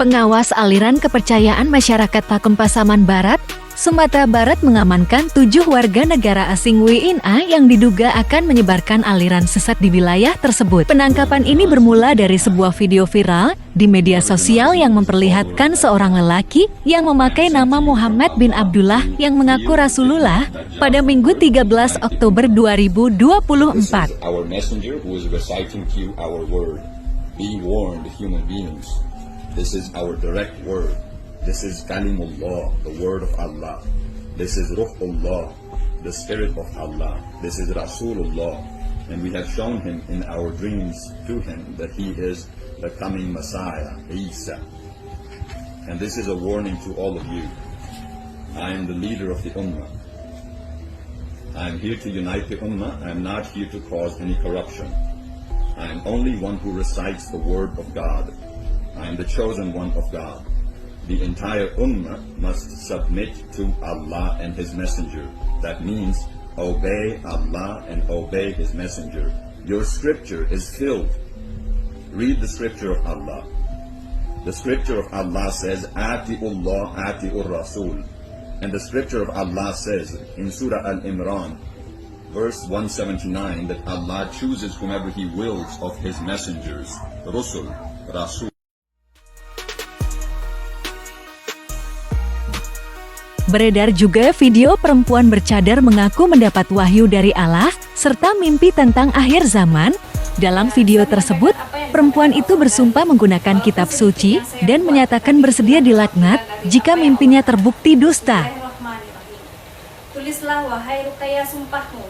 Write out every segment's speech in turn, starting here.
Pengawas aliran kepercayaan masyarakat Pakem Pasaman Barat, Sumatera Barat mengamankan 7 warga negara asing WNA yang diduga akan menyebarkan aliran sesat di wilayah tersebut. Penangkapan ini bermula dari sebuah video viral di media sosial yang memperlihatkan seorang lelaki yang memakai nama Muhammad bin Abdullah yang mengaku Rasulullah pada Minggu 13 Oktober 2024. This is our direct word. This is Kalimullah, the word of Allah. This is Ruhullah, the spirit of Allah. This is Rasulullah. And we have shown him in our dreams to him that he is the coming Messiah, Isa. And this is a warning to all of you. I am the leader of the Ummah. I am here to unite the Ummah. I am not here to cause any corruption. I am only one who recites the word of God. I am the chosen one of God. The entire Ummah must submit to Allah and His Messenger. That means obey Allah and obey His Messenger. Your scripture is filled. Read the scripture of Allah. The scripture of Allah says, Ati'ullah, Ati'ur Rasul. And the scripture of Allah says in Surah Al-Imran, verse 179, that Allah chooses whomever He wills of His messengers. Rasul, Rasul. Beredar juga video perempuan bercadar mengaku mendapat wahyu dari Allah, serta mimpi tentang akhir zaman. Dalam video tersebut, perempuan itu bersumpah menggunakan kitab suci, dan menyatakan bersedia dilaknat jika mimpinya terbukti dusta. Tulislah wahai Ruqayyah sumpahmu.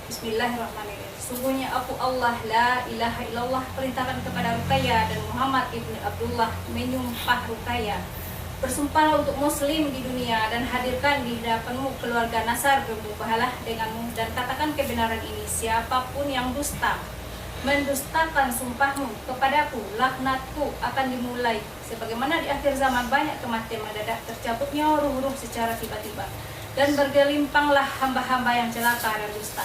Bismillahirrahmanirrahim. Sungguhnya aku Allah, la ilaha illallah, perintahkan kepada Ruqayyah dan Muhammad ibn Abdullah menyumpah Ruqayyah. Bersumpahlah untuk muslim di dunia dan hadirkan di hadapanmu keluarga Nasar bermubahalah denganmu dan katakan kebenaran ini. Siapapun yang dusta mendustakan sumpahmu kepadaku, laknatku akan dimulai. Sebagaimana di akhir zaman banyak kematian mendadak, tercabutnya ruh-ruh secara tiba-tiba, dan bergelimpanglah hamba-hamba yang celaka dan dusta.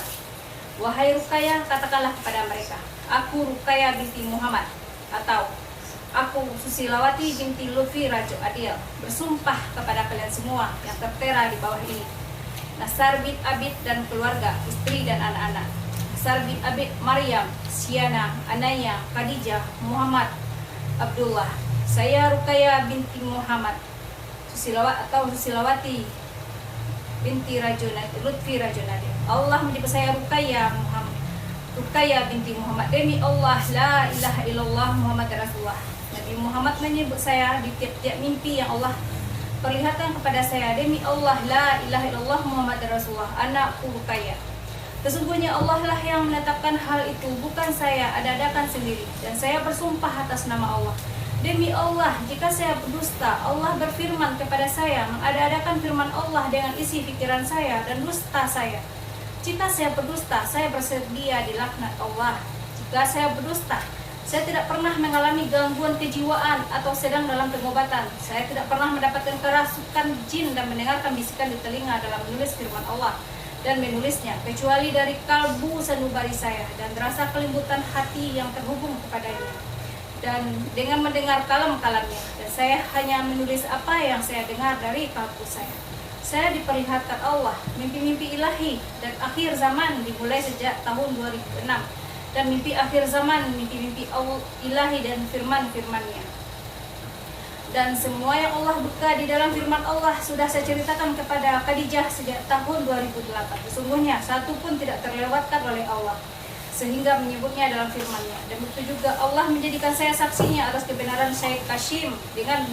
Wahai Ruqayyah, katakanlah kepada mereka, aku Ruqayyah binti Muhammad, atau aku Susilawati binti Lutfi Rajo Adil, bersumpah kepada kalian semua yang tertera di bawah ini. Nasar bin Abid dan keluarga, istri dan anak-anak. Nasar bin Abid, Maryam, Siana, Anaya, Khadijah, Muhammad, Abdullah. Saya Ruqayyah binti Muhammad, Susilawati binti Lutfi Rajo Adil. Allah menyebut saya Ruqayyah binti Muhammad. Demi Allah, la ilaha illallah, Muhammad Rasulullah. Nabi Muhammad menyebut saya di tiap-tiap mimpi yang Allah perlihatkan kepada saya. Demi Allah, la ilaha illallah, Muhammad Rasulullah, anakku Ruqayyah. Sesungguhnya Allah lah yang menetapkan hal itu, bukan saya ada-adakan sendiri. Dan saya bersumpah atas nama Allah. Demi Allah, jika saya berdusta, Allah berfirman kepada saya, mengada-adakan firman Allah dengan isi pikiran saya dan dusta saya. Jika saya berdusta, saya bersedia dilaknat Allah. Jika saya berdusta, saya tidak pernah mengalami gangguan kejiwaan atau sedang dalam pengobatan. Saya tidak pernah mendapatkan kerasukan jin dan mendengarkan bisikan di telinga dalam menulis firman Allah dan menulisnya, kecuali dari kalbu sanubari saya dan rasa kelembutan hati yang terhubung kepadanya, dan dengan mendengar kalam-kalamnya. Dan saya hanya menulis apa yang saya dengar dari kalbu saya. Saya diperlihatkan Allah mimpi-mimpi ilahi dan akhir zaman dimulai sejak tahun 2006. Dan mimpi akhir zaman, mimpi-mimpi ilahi dan firman-firmannya. Dan semua yang Allah buka di dalam firman Allah sudah saya ceritakan kepada Khadijah sejak tahun 2008. Sesungguhnya satu pun tidak terlewatkan oleh Allah, sehingga menyebutnya dalam firman-Nya. Dan begitu juga Allah menjadikan saya saksinya atas kebenaran Syekh Kashim dengan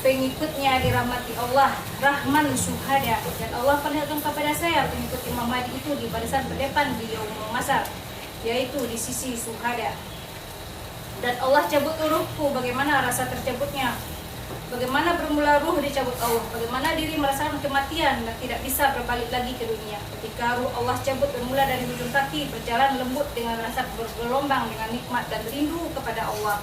pengikutnya dirahmati Allah, Rahman Syuhada. Dan Allah perlihatkan kepada saya pengikut Imam Mahdi itu di barisan berdepan di Yaumul Masar, yaitu di sisi Syuhada. Dan Allah cabut ruhku, bagaimana rasa tercabutnya, bagaimana bermula ruh dicabut Allah, bagaimana diri merasakan kematian dan tidak bisa berbalik lagi ke dunia. Ketika ruh Allah cabut bermula dari ujung kaki, berjalan lembut dengan rasa bergelombang dengan nikmat dan rindu kepada Allah.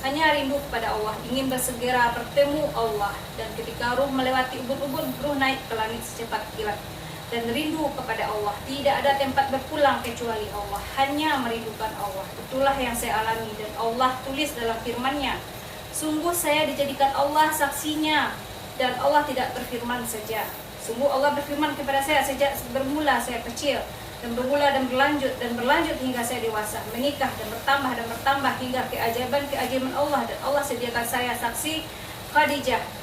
Hanya rindu kepada Allah, ingin bersegera bertemu Allah. Dan ketika ruh melewati ubun-ubun, ruh naik ke langit secepat kilat. dan rindu kepada Allah. Tidak ada tempat berpulang kecuali Allah, hanya merindukan Allah. Itulah yang saya alami, dan Allah tulis dalam firman-Nya, sungguh saya dijadikan Allah saksinya, dan Allah tidak berfirman saja. Sungguh Allah berfirman kepada saya sejak bermula saya kecil, dan bermula dan berlanjut hingga saya dewasa, menikah dan bertambah hingga keajaiban Allah, dan Allah sediakan saya saksi Khadijah.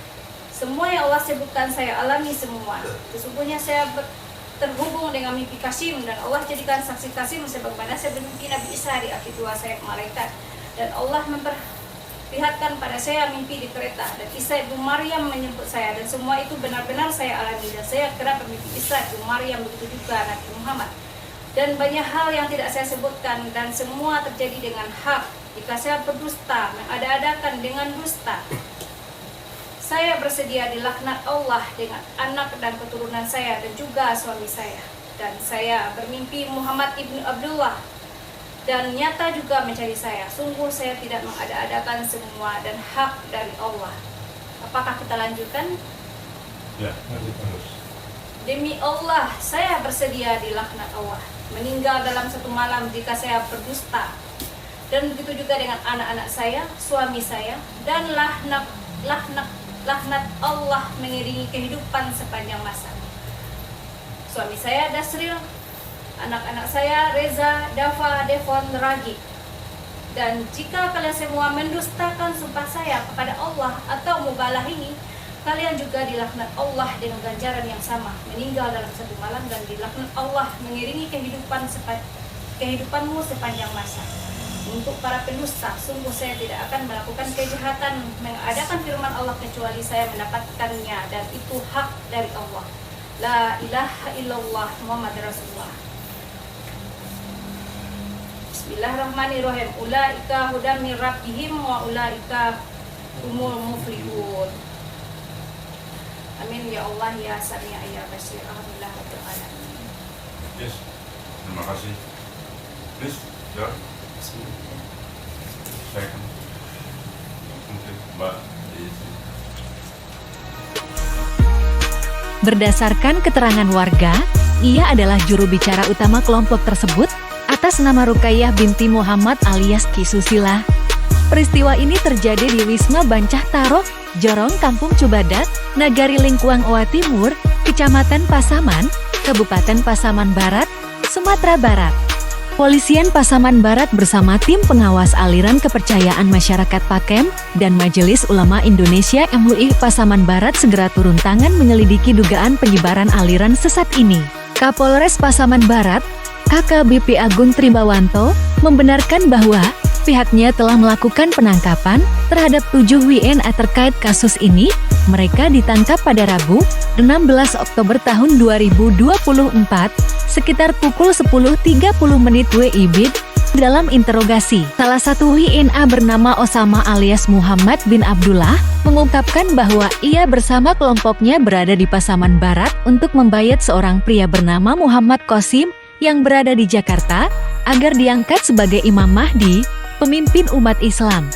Semua yang Allah sebutkan saya alami semua. Sesungguhnya saya terhubung dengan mimpi Qasim, dan Allah jadikan saksi Qasim sebagaimana saya bermimpi Nabi Isa di akhir dua sayap malaikat, dan Allah memperlihatkan pada saya mimpi di kereta, dan Isa ibu Maryam menyebut saya, dan semua itu benar-benar saya alami, dan saya kerap bermimpi Isa ibu Maryam, begitu juga Nabi Muhammad, dan banyak hal yang tidak saya sebutkan, dan semua terjadi dengan hak. Jika saya berdusta, mengada-adakan dengan dusta, saya bersedia dilaknat Allah dengan anak dan keturunan saya, dan juga suami saya. Dan saya bermimpi Muhammad ibnu Abdullah, dan nyata juga mencari saya. Sungguh saya tidak mengada-adakan semua, dan hak dari Allah. Apakah kita lanjutkan? Ya, lanjut terus. Demi Allah, saya bersedia dilaknat Allah, meninggal dalam satu malam jika saya berdusta. Dan begitu juga dengan anak-anak saya, suami saya, dan laknat Allah mengiringi kehidupan sepanjang masa. Suami saya Dasril, anak-anak saya Reza, Dafa, Devon, Ragi. Dan jika kalian semua mendustakan sumpah saya kepada Allah atau mubalahi, kalian juga dilaknat Allah dengan ganjaran yang sama, meninggal dalam satu malam, dan dilaknat Allah mengiringi kehidupanmu sepanjang masa. Untuk para pendusta, sungguh saya tidak akan melakukan kejahatan mengadakan firman Allah kecuali saya mendapatkannya, dan itu hak dari Allah. La ilaha illallah Muhammad Rasulullah. Bismillahirrahmanirrahim. Ulaika hudam min rabbihim wa ulaika humul muflihun. Amin ya Allah ya Sami' ya Basir. Alhamdulillah rabbil alamin. Yes, terima kasih. Please, ya. Saya kan mungkin Mbak diisi. Berdasarkan keterangan warga, ia adalah juru bicara utama kelompok tersebut atas nama Ruqayyah binti Muhammad alias Ki Susila. Peristiwa ini terjadi di Wisma Bancah Taro, Jorong, Kampung Cubadat, Nagari Lingkuang Owa Timur, Kecamatan Pasaman, Kabupaten Pasaman Barat, Sumatera Barat. Polisian Pasaman Barat bersama tim pengawas aliran kepercayaan masyarakat Pakem dan Majelis Ulama Indonesia MUI Pasaman Barat segera turun tangan menyelidiki dugaan penyebaran aliran sesat ini. Kapolres Pasaman Barat, AKBP Agung Tribawanto, membenarkan bahwa pihaknya telah melakukan penangkapan terhadap 7 WNA terkait kasus ini. Mereka ditangkap pada Rabu, 16 Oktober tahun 2024, sekitar pukul 10.30 WIB. Dalam interogasi, salah satu WNA bernama Osama alias Muhammad bin Abdullah mengungkapkan bahwa ia bersama kelompoknya berada di Pasaman Barat untuk membayat seorang pria bernama Muhammad Qasim yang berada di Jakarta agar diangkat sebagai Imam Mahdi, pemimpin umat Islam.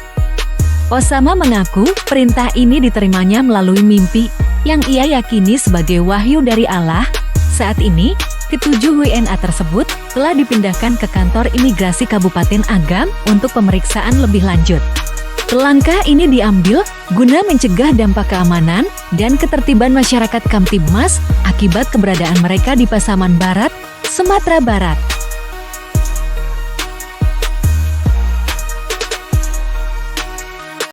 Osama mengaku perintah ini diterimanya melalui mimpi yang ia yakini sebagai wahyu dari Allah. Saat ini, ketujuh WNA tersebut telah dipindahkan ke kantor imigrasi Kabupaten Agam untuk pemeriksaan lebih lanjut. Langkah ini diambil guna mencegah dampak keamanan dan ketertiban masyarakat Kamtibmas akibat keberadaan mereka di Pasaman Barat, Sumatera Barat.